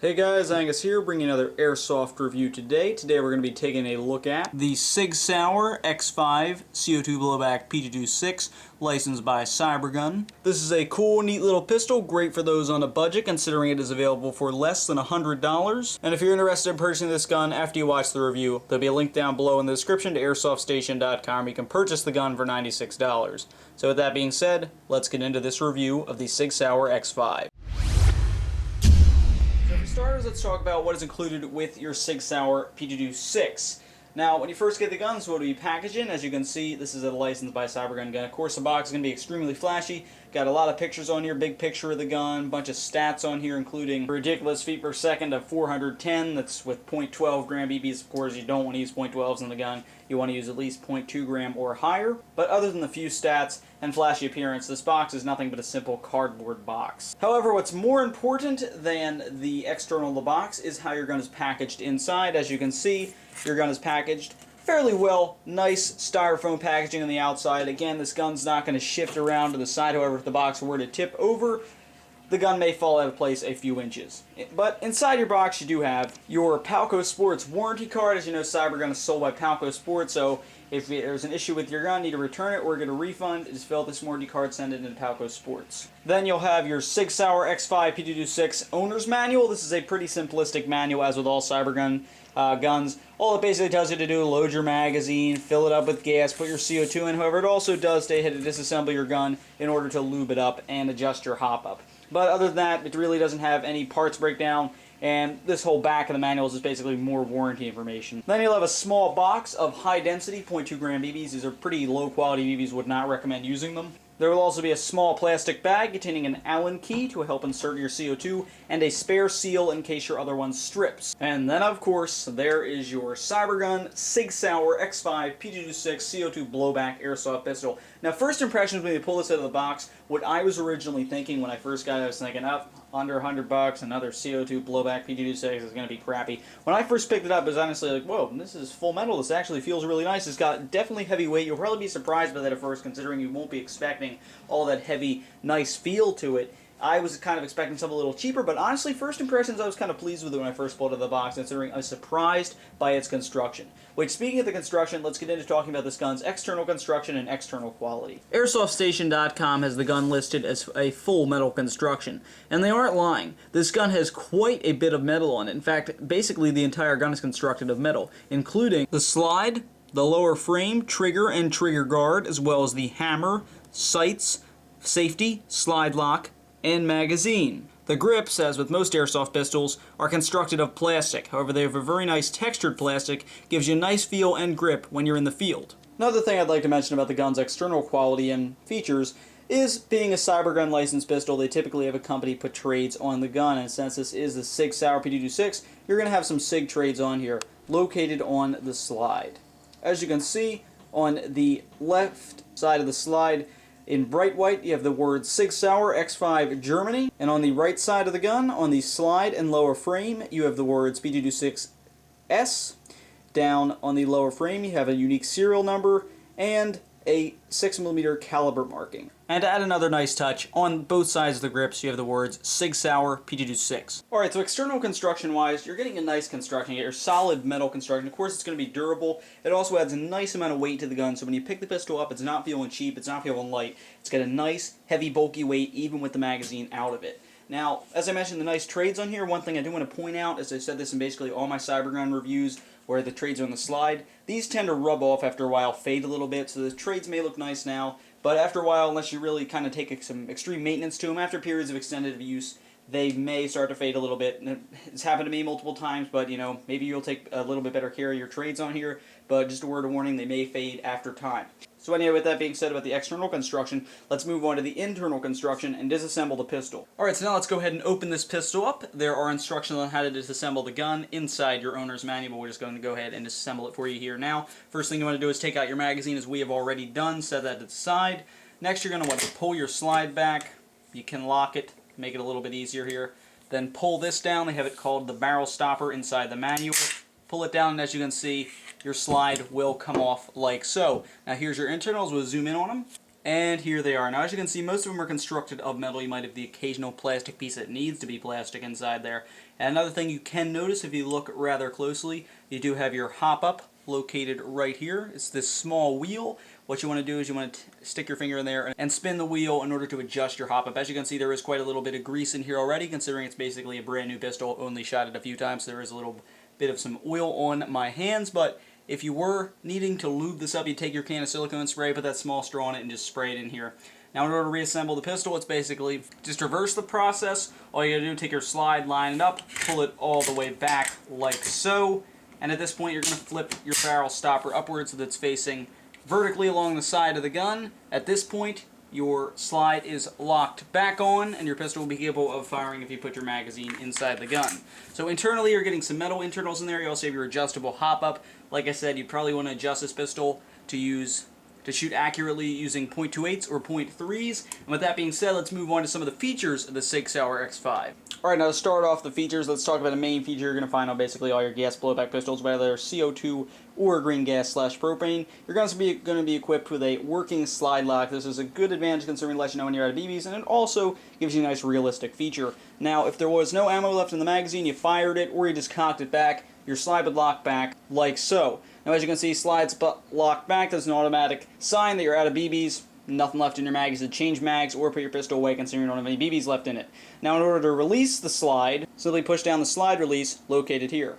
Hey guys, Angus here, bringing another Airsoft review today. Today we're going to be taking a look at the Sig Sauer X5 CO2 BlowBack P226, licensed by CyberGun. This is a cool, neat little pistol, great for those on a budget, considering it is available for less than $100. And if you're interested in purchasing this gun after you watch the review, there'll be a link down below in the description to airsoftstation.com where you can purchase the gun for $96. So with that being said, let's get into this review of the Sig Sauer X5. For starters, let's talk about what is included with your Sig Sauer P226. Now, when you first get the gun, this is what it'll be packaged in. As you can see, this is a licensed by CyberGun gun. Of course, the box is going to be extremely flashy. Got a lot of pictures on here, big picture of the gun, bunch of stats on here, including ridiculous feet per second of 410. That's with 0.12 gram BBs. Of course, you don't want to use 0.12s in the gun. You want to use at least 0.2 gram or higher. But other than the few stats and flashy appearance, this box is nothing but a simple cardboard box. However, what's more important than the external of the box is how your gun is packaged inside. As you can see, your gun is packaged fairly well, nice styrofoam packaging on the outside. Again, this gun's not going to shift around to the side. However, if the box were to tip over, the gun may fall out of place a few inches. But inside your box, you do have your Palco Sports warranty card. As you know, CyberGun is sold by Palco Sports, so if there's an issue with your gun, need to return it or get a refund, just fill out this warranty card, send it into Palco Sports. Then you'll have your Sig Sauer X5 P226 owner's manual. This is a pretty simplistic manual, as with all CyberGun guns. All it basically tells you to do, load your magazine, fill it up with gas, put your CO2 in. However, it also does tell you to disassemble your gun in order to lube it up and adjust your hop up. But other than that, it really doesn't have any parts breakdown, and this whole back of the manual is just basically more warranty information. Then you'll have a small box of high-density 0.2 gram BBs. These are pretty low-quality BBs, would not recommend using them. There will also be a small plastic bag containing an Allen key to help insert your CO2, and a spare seal in case your other one strips. And then, of course, there is your CyberGun Sig Sauer X5 P226 CO2 BlowBack Airsoft pistol. Now, first impressions when you pull this out of the box, what I was originally thinking when I first got it, I was thinking, up under $100, another CO2 BlowBack P226 is going to be crappy. When I first picked it up, it was honestly like, whoa, this is full metal. This actually feels really nice. It's got definitely heavy weight. You'll probably be surprised by that at first, considering you won't be expecting all that heavy, nice feel to it. I was kind of expecting something a little cheaper, but honestly, first impressions, I was kind of pleased with it when I first pulled it out of the box, considering I was surprised by its construction. Which, speaking of the construction, let's get into talking about this gun's external construction and external quality. Airsoftstation.com has the gun listed as a full metal construction, and they aren't lying. This gun has quite a bit of metal on it. In fact, basically the entire gun is constructed of metal, including the slide, the lower frame, trigger and trigger guard, as well as the hammer, sights, safety, slide lock, and magazine. The grips, as with most airsoft pistols, are constructed of plastic. However, they have a very nice textured plastic, gives you a nice feel and grip when you're in the field. Another thing I'd like to mention about the gun's external quality and features is, being a CyberGun licensed pistol, they typically have a company put trades on the gun, and since this is the Sig Sauer P226, you're going to have some SIG trades on here, located on the slide. As you can see, on the left side of the slide, in bright white, you have the word Sig Sauer X5 Germany, and on the right side of the gun, on the slide and lower frame, you have the words P226S. Down on the lower frame, you have a unique serial number and a 6mm caliber marking. And to add another nice touch, on both sides of the grips, you have the words Sig Sauer P226. Alright, so external construction-wise, you're getting a nice construction. You get your solid metal construction. Of course, it's going to be durable. It also adds a nice amount of weight to the gun, so when you pick the pistol up, it's not feeling cheap, it's not feeling light. It's got a nice, heavy, bulky weight, even with the magazine out of it. Now, as I mentioned, the nice trades on here, one thing I do want to point out, as I said this in basically all my CyberGun reviews, where the trades are on the slide, these tend to rub off after a while, fade a little bit, so the trades may look nice now, but after a while, unless you really kind of take some extreme maintenance to them, after periods of extended use, they may start to fade a little bit. And it's happened to me multiple times, but you know, maybe you'll take a little bit better care of your trades on here, but just a word of warning, they may fade after time. So anyway, with that being said about the external construction, let's move on to the internal construction and disassemble the pistol. Alright, so now let's go ahead and open this pistol up. There are instructions on how to disassemble the gun inside your owner's manual. We're just going to go ahead and disassemble it for you here now. First thing you want to do is take out your magazine, as we have already done, set that to the side. Next, you're going to want to pull your slide back. You can lock it, make it a little bit easier here. Then pull this down. They have it called the barrel stopper inside the manual. Pull it down, and as you can see, your slide will come off like so. Now here's your internals. We'll zoom in on them. And here they are. Now, as you can see, most of them are constructed of metal. You might have the occasional plastic piece that needs to be plastic inside there. And another thing you can notice if you look rather closely, you do have your hop-up located right here. It's this small wheel. What you want to do is you want to stick your finger in there and spin the wheel in order to adjust your hop-up. As you can see, there is quite a little bit of grease in here already, considering it's basically a brand new pistol, only shot it a few times, so there is a little bit of some oil on my hands, but if you were needing to lube this up, you take your can of silicone spray, put that small straw in it, and just spray it in here. Now, in order to reassemble the pistol, it's basically just reverse the process. All you gotta do, take your slide, line it up, pull it all the way back like so, and at this point, you're gonna flip your barrel stopper upwards so that it's facing vertically along the side of the gun. At this point, your slide is locked back on, and your pistol will be capable of firing if you put your magazine inside the gun. So internally, you're getting some metal internals in there. You also have your adjustable hop-up. Like I said, you'd probably want to adjust this pistol to shoot accurately using .28s or .3s. And with that being said, let's move on to some of the features of the Sig Sauer X5. Alright, now to start off the features, let's talk about a main feature you're going to find on basically all your gas blowback pistols, whether they're CO2 or green gas / propane. You're going to be equipped with a working slide lock. This is a good advantage considering it lets you know when you're out of BBs, and it also gives you a nice realistic feature. Now, if there was no ammo left in the magazine, you fired it, or you just cocked it back, your slide would lock back like so. Now, as you can see, slides locked back. That's an automatic sign that you're out of BBs. Nothing left in your magazine to change mags or put your pistol away considering you don't have any BBs left in it. Now, in order to release the slide, simply push down the slide release located here.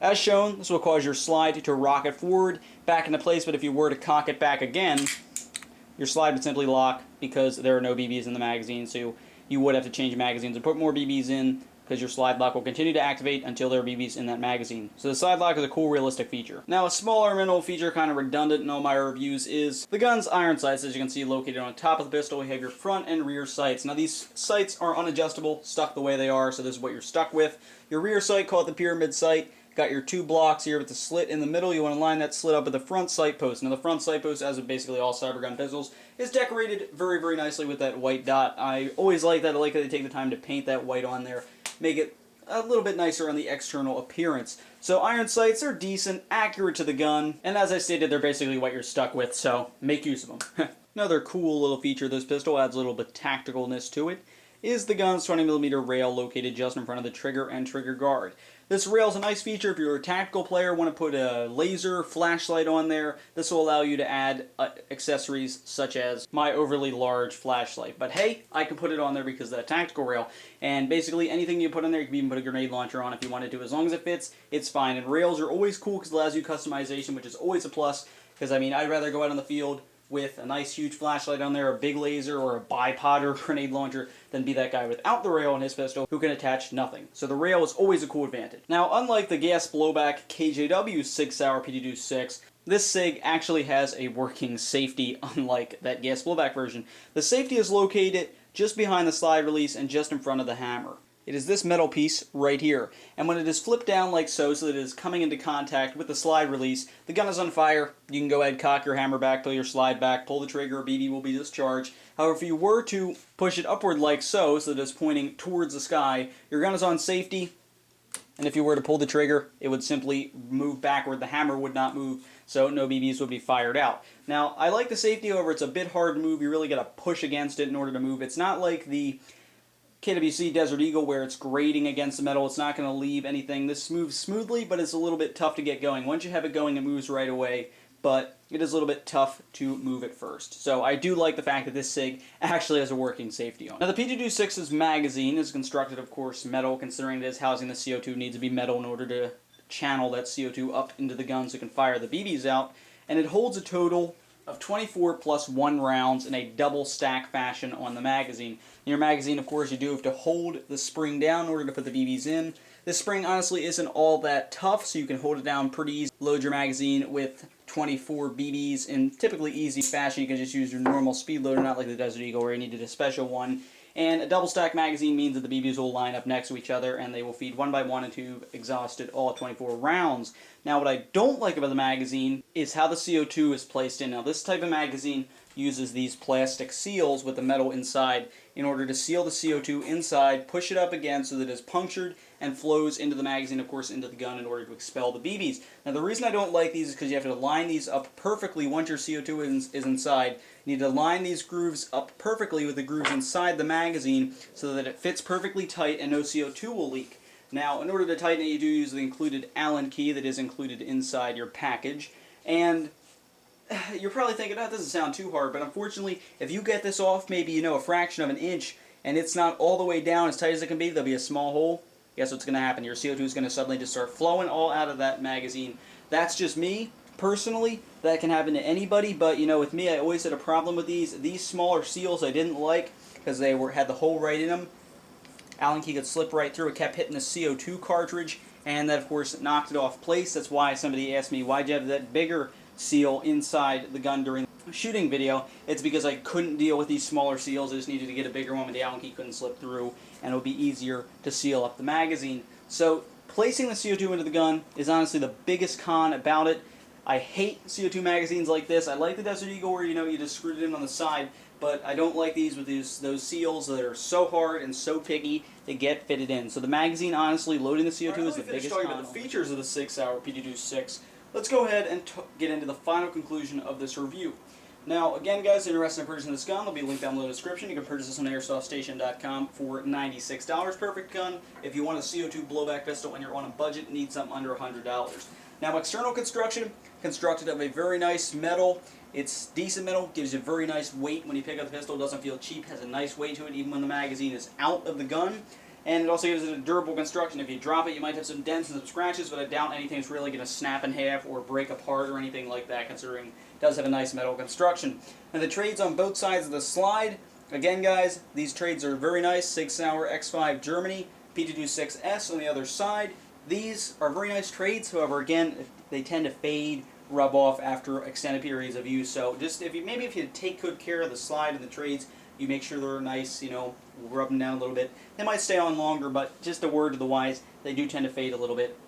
As shown, this will cause your slide to rocket forward back into place, but if you were to cock it back again, your slide would simply lock because there are no BBs in the magazine, so you would have to change magazines and put more BBs in, because your slide lock will continue to activate until there are BBs in that magazine. So the slide lock is a cool, realistic feature. Now, a smaller minimal feature, kind of redundant in all my reviews, is the gun's iron sights. As you can see, located on top of the pistol, you have your front and rear sights. Now, these sights are unadjustable, stuck the way they are, so this is what you're stuck with. Your rear sight, called the pyramid sight, got your two blocks here with the slit in the middle. You want to line that slit up with the front sight post. Now, the front sight post, as with basically all CyberGun pistols, is decorated very, very nicely with that white dot. I always like that. I like that they take the time to paint that white on there, make it a little bit nicer on the external appearance. So iron sights are decent, accurate to the gun, and as I stated, they're basically what you're stuck with, so make use of them. Another cool little feature of this pistol, adds a little bit of tacticalness to it, is the gun's 20mm rail located just in front of the trigger and trigger guard. This rail is a nice feature if you're a tactical player, want to put a laser flashlight on there. This will allow you to add accessories such as my overly large flashlight. But hey, I can put it on there because of that tactical rail. And basically anything you put on there, you can even put a grenade launcher on if you wanted to. As long as it fits, it's fine. And rails are always cool because it allows you customization, which is always a plus. Because I mean, I'd rather go out on the field with a nice huge flashlight on there, a big laser, or a bipod or a grenade launcher, than be that guy without the rail on his pistol who can attach nothing. So the rail is always a cool advantage. Now, unlike the gas blowback KJW Sig Sauer P226, this SIG actually has a working safety, unlike that gas blowback version. The safety is located just behind the slide release and just in front of the hammer. It is this metal piece right here, and when it is flipped down like so that it is coming into contact with the slide release, the gun is on fire. You can go ahead, cock your hammer back, pull your slide back, pull the trigger, a BB will be discharged. However, if you were to push it upward like so that it's pointing towards the sky, your gun is on safety, and if you were to pull the trigger, it would simply move backward. The hammer would not move, so no BBs would be fired out. Now, I like the safety, however, it's a bit hard to move. You really got to push against it in order to move. It's not like the KWC Desert Eagle where it's grating against the metal. It's not going to leave anything. This moves smoothly, but it's a little bit tough to get going. Once you have it going, it moves right away, but it is a little bit tough to move at first. So I do like the fact that this SIG actually has a working safety on it. Now, the P226's magazine is constructed, of course, metal, considering it is housing the CO2 needs to be metal in order to channel that CO2 up into the gun so it can fire the BBs out, and it holds a total of 24 plus 1 rounds in a double stack fashion on the magazine. In your magazine, of course, you do have to hold the spring down in order to put the BBs in. This spring honestly isn't all that tough, so you can hold it down pretty easy. Load your magazine with 24 BBs in typically easy fashion. You can just use your normal speed loader, not like the Desert Eagle where you needed a special one. And a double stack magazine means that the BBs will line up next to each other and they will feed one by one until you've exhausted all 24 rounds. Now, what I don't like about the magazine is how the CO2 is placed in. Now, this type of magazine uses these plastic seals with the metal inside in order to seal the CO2 inside, push it up again so that it is punctured and flows into the magazine, of course, into the gun in order to expel the BBs. Now, the reason I don't like these is because you have to line these up perfectly once your CO2 is inside. You need to line these grooves up perfectly with the grooves inside the magazine so that it fits perfectly tight and no CO2 will leak. Now, in order to tighten it, you do use the included Allen key that is included inside your package. And you're probably thinking, oh, that doesn't sound too hard, but unfortunately, if you get this off maybe, a fraction of an inch, and it's not all the way down as tight as it can be, there'll be a small hole. Guess what's going to happen? Your CO2 is going to suddenly just start flowing all out of that magazine. That's just me, personally. That can happen to anybody, but, with me, I always had a problem with these. These smaller seals I didn't like because they had the hole right in them. Allen key could slip right through. It kept hitting the CO2 cartridge, and that, of course, knocked it off place. That's why somebody asked me, why'd you have that bigger seal inside the gun during the shooting video? It's because I couldn't deal with these smaller seals. I just needed to get a bigger one, but the Allen key couldn't slip through, and it would be easier to seal up the magazine. So placing the CO2 into the gun is honestly the biggest con about it. I hate CO2 magazines like this. I like the Desert Eagle where you just screwed it in on the side, but I don't like these with those seals that are so hard and so picky to get fitted in. So the magazine, honestly, loading the CO2 is the biggest con. About the features of the Sig Sauer P226. Let's go ahead and get into the final conclusion of this review. Now, again, guys, interested in purchasing this gun, there'll be a link down below in the description. You can purchase this on AirsoftStation.com for $96. Perfect gun if you want a CO2 BlowBack pistol and you're on a budget, need something under $100. Now, external construction, constructed of a very nice metal. It's decent metal, gives you a very nice weight when you pick up the pistol. It doesn't feel cheap, has a nice weight to it even when the magazine is out of the gun. And it also gives it a durable construction. If you drop it, you might have some dents and some scratches, but I doubt anything's really going to snap in half or break apart or anything like that, considering it does have a nice metal construction. And the trades on both sides of the slide, again, guys, these trades are very nice. Sig Sauer X5 Germany, P226S on the other side. These are very nice trades. However, again, they tend to fade, rub off after extended periods of use. So just if you take good care of the slide and the trades, you make sure they're nice, rub them down a little bit. They might stay on longer, but just a word to the wise, they do tend to fade a little bit.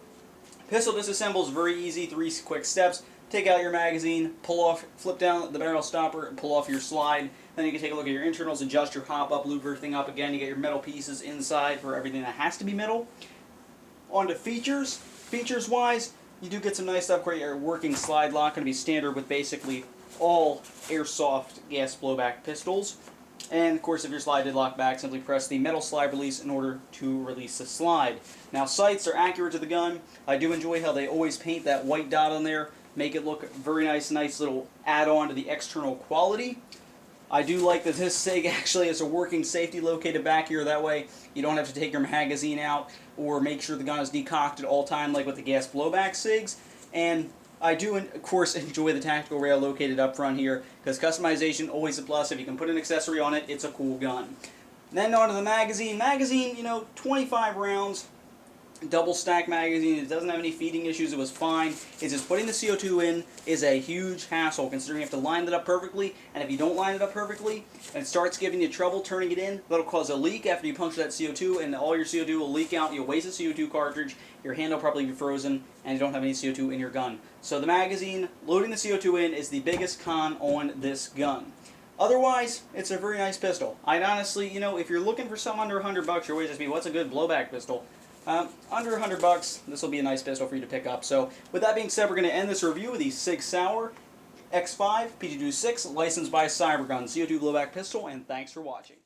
Pistol disassemble is very easy, 3 quick steps. Take out your magazine, flip down the barrel stopper, and pull off your slide. Then you can take a look at your internals, adjust your hop up, lube everything up again. You get your metal pieces inside for everything that has to be metal. On to features. Features-wise, you do get some nice stuff. Your working slide lock, going to be standard with basically all Airsoft gas blowback pistols. And of course, if your slide did lock back, simply press the metal slide release in order to release the slide. Now, sights are accurate to the gun. I do enjoy how they always paint that white dot on there, make it look very nice little add-on to the external quality. I do like that this SIG actually has a working safety located back here. That way, you don't have to take your magazine out or make sure the gun is decocked at all time like with the gas blowback SIGs. And I do, of course, enjoy the tactical rail located up front here, because customization always a plus. If you can put an accessory on it, it's a cool gun. Then on to the magazine. Magazine, 25 rounds, double stack magazine. It doesn't have any feeding issues. It was fine. It's just putting the CO2 in is a huge hassle, considering you have to line it up perfectly, and if you don't line it up perfectly, and it starts giving you trouble turning it in, that'll cause a leak after you puncture that CO2, and all your CO2 will leak out. You'll waste the CO2 cartridge, your hand will probably be frozen, and you don't have any CO2 in your gun. So the magazine, loading the CO2 in, is the biggest con on this gun. Otherwise, it's a very nice pistol. I'd honestly, if you're looking for something under $100, your way just be, what's a good blowback pistol? Under $100, this will be a nice pistol for you to pick up. So, with that being said, we're going to end this review with the Sig Sauer X5 P226, licensed by CyberGun, CO2 blowback pistol, and thanks for watching.